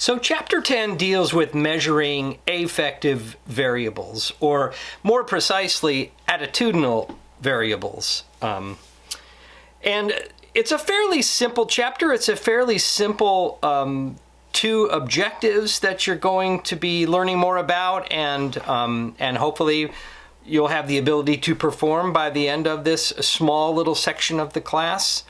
So Chapter 10 deals with measuring affective variables, or more precisely, attitudinal variables. And it's a fairly simple chapter. It's a fairly simple two objectives that you're going to be learning more about, and hopefully you'll have the ability to perform by the end of this small little section of the class.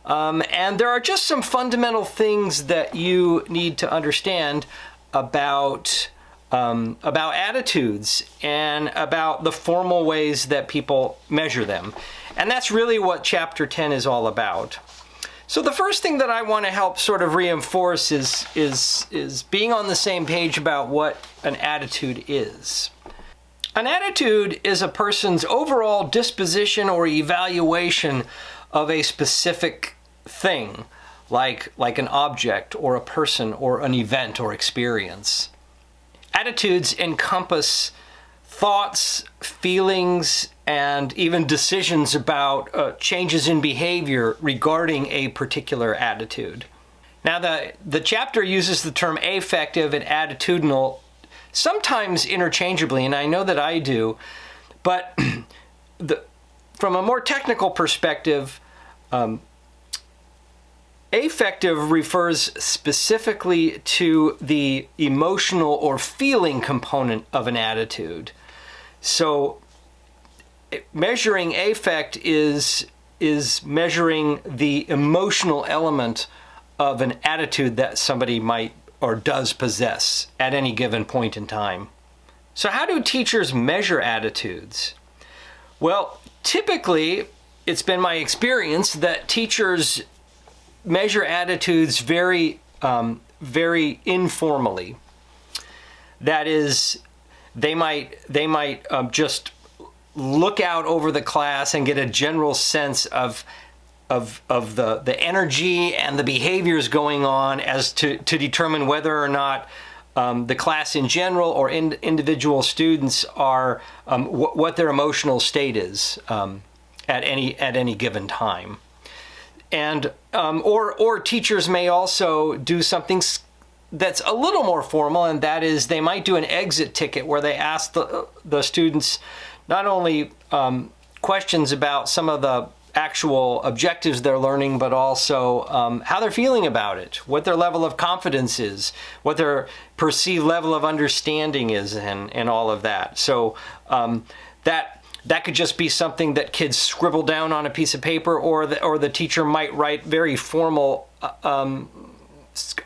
And there are just some fundamental things that you need to understand about attitudes and about the formal ways that people measure them. And that's really what Chapter 10 is all about. So the first thing that I want to help sort of reinforce is being on the same page about what an attitude is. An attitude is a person's overall disposition or evaluation of a specific thing, like an object or a person or an event or experience. Attitudes encompass thoughts, feelings, and even decisions about changes in behavior regarding a particular attitude. Now, the chapter uses the term affective and attitudinal sometimes interchangeably, and I know that I do, but from a more technical perspective, affective refers specifically to the emotional or feeling component of an attitude. So measuring affect is measuring the emotional element of an attitude that somebody might or does possess at any given point in time. So how do teachers measure attitudes? Well, typically, it's been my experience that teachers measure attitudes very informally. That is, they might just look out over the class and get a general sense of the energy and the behaviors going on as to determine whether or not the class in general or individual students are what their emotional state is at any given time. And or teachers may also do something that's a little more formal, and that is they might do an exit ticket where they ask the students not only questions about some of the actual objectives they're learning, but also how they're feeling about it, what their level of confidence is, what their perceived level of understanding is, and all of that. So that could just be something that kids scribble down on a piece of paper, or the teacher might write very formal,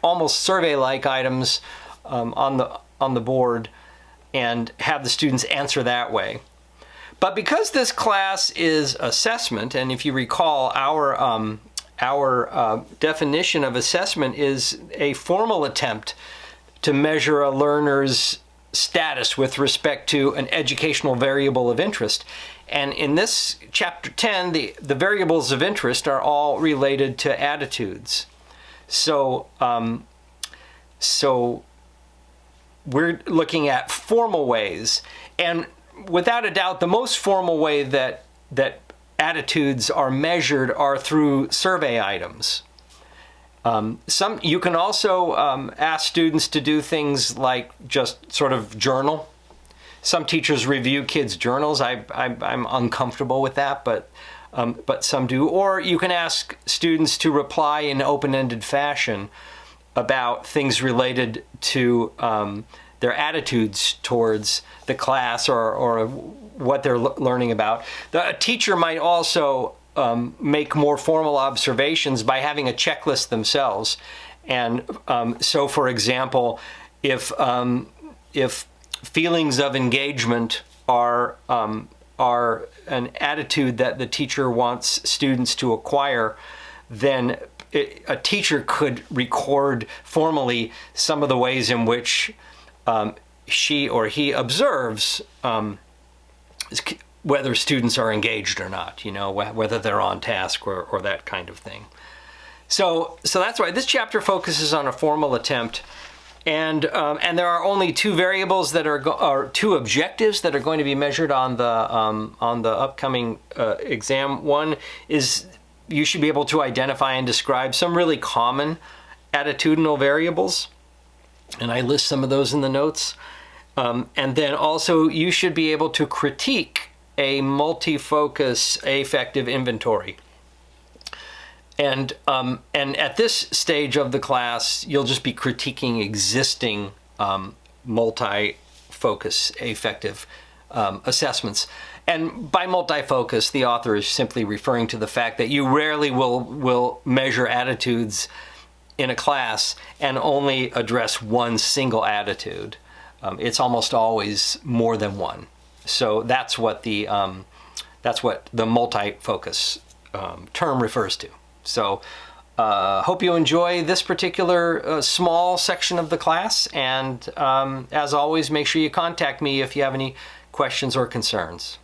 almost survey-like items on the board and have the students answer that way. But because this class is assessment, and if you recall, our definition of assessment is a formal attempt to measure a learner's status with respect to an educational variable of interest. And in this chapter 10, the variables of interest are all related to attitudes. So we're looking at formal ways, and without a doubt, the most formal way that attitudes are measured are through survey items. You can also ask students to do things like just sort of journal. Some teachers review kids' journals. I'm uncomfortable with that, but some do. Or you can ask students to reply in open-ended fashion about things related to their attitudes towards the class or what they're learning about. The teacher might also make more formal observations by having a checklist themselves. And so, for example, if feelings of engagement are an attitude that the teacher wants students to acquire, then a teacher could record formally some of the ways in which she or he observes whether students are engaged or not, whether they're on task or that kind of thing. So that's why this chapter focuses on a formal attempt, and there are only two variables that are two objectives that are going to be measured on the upcoming exam. One is you should be able to identify and describe some really common attitudinal variables. And I list some of those in the notes. And then also you should be able to critique a multi-focus affective inventory. And at this stage of the class, you'll just be critiquing existing multi-focus affective assessments. And by multi-focus, the author is simply referring to the fact that you rarely will measure attitudes in a class and only address one single attitude. It's almost always more than one. So that's what the multi-focus term refers to. So hope you enjoy this particular small section of the class, and as always, make sure you contact me if you have any questions or concerns.